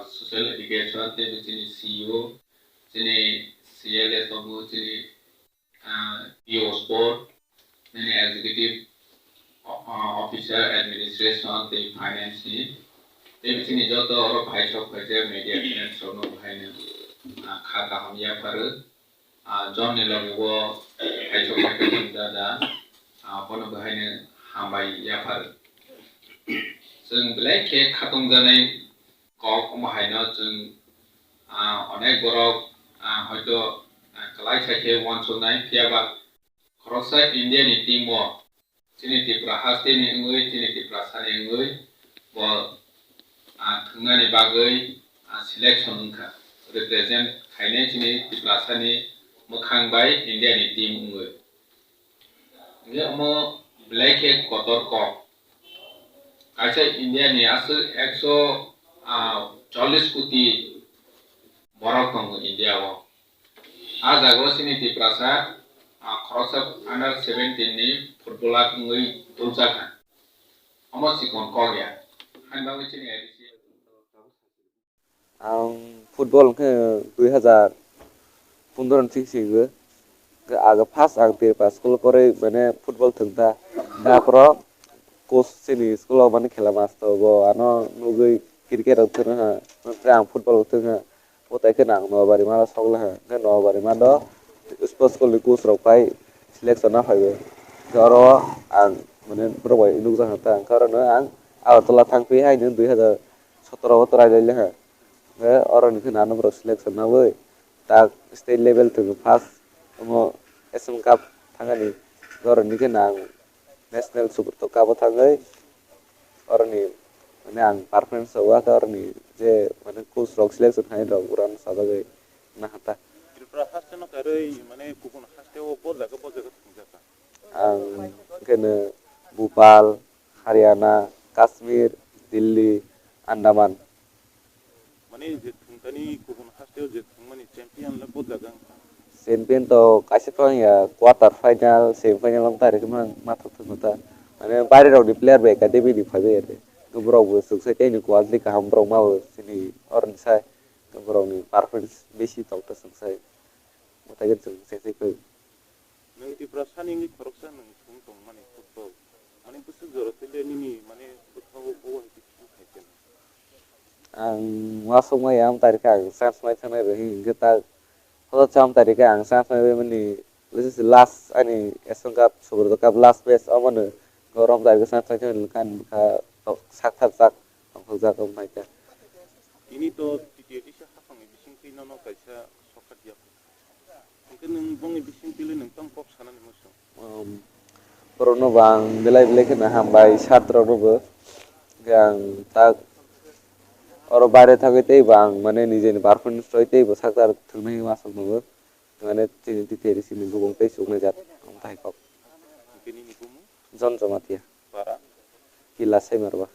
social education te chini CEO chini CLS tobu chini EO sport chini executive officer administration te finance ni te chini joto oro bhaishok bhaije media finance sono bhaine khata hamjakha John ni logo bhaishok bhaije da pono bhaine hambai yafar जों belai ke khatung janai kok bahaino जों अनेक borok hoito kalai saike wansonai phiaba khoroksa India ni team o chini Tripura haste ni ngui chini Tripura sani ngui bo thungnani bagui selection ungkha represent khaine chini Tripura sani mokhang bai India ni team ngui nge mo belai ke kotor kok kaisa India ni asal 140 कोटी borok tongo India o jago sini Tripura sa khoroksa under 17 ni footballer ngui tuljakha amo sikon kogya hanbang chini ADC football ke 2015 singsigo aga first ang Tripura school kore mane football thungta napro coach sini school o mane khela masto bo ano nugui cricket thungha ang football thungha potai ke nang no bari mala sogla ha ke no bari ma do sports school ni coach rok pai selection na phaibe joro ang mane brobai inuk jang ta karono ang awtola thangpi hai ni 2017 trai le ha ge oro ni khina no bro selection na boi ta state level to first mo SM cup thangani joro ni ke nang national super to cup thangai oro ni mane ang performance wa ka oro ni je mane coach rok selection hai rok uran sajagai na hata Tripura haste no karoi mane kupun haste o bo jaga thungjaka ang kene Bhopal Haryana Kashmir Delhi Andaman mane je thungtani kupun haste o je thungmani champion la bo jaga champion to kaise phang ya quarter final semi final lam tare kuma mathok thungta mane bari rok di player be academy di phaibe ere gobrok bo suksai tei ni quality ka hambrok ma sini orn sai gobrok ni performance beshi tokta suksai motai gen suksai kai nang Tripura sani ngi khoroksa nang thung tong mane football mane busu joro tele ni mane football bo hi khaiken ang masuk mai am tari ka sans mai thana rehi geta hoda cham tari ka ang sans mai mani this is last ani Asian Cup Super Cup last best amane gorom tari ka sans mai thana kan ka sak sak jak am mai ka ini to TTAADC hafang bising pina no kaisa sokat ya mungkin nang bong bising pili nang tang pop sana ni musuh Prono bang belai kena hambai satro robo yang tak oro bare thagite bang mane nije ni performance toite bo saktar thunai masuk nobo mane tini teri sini gubong tei sukne jat am thai kok mungkin ini kumu John JAMATIA para kila semerba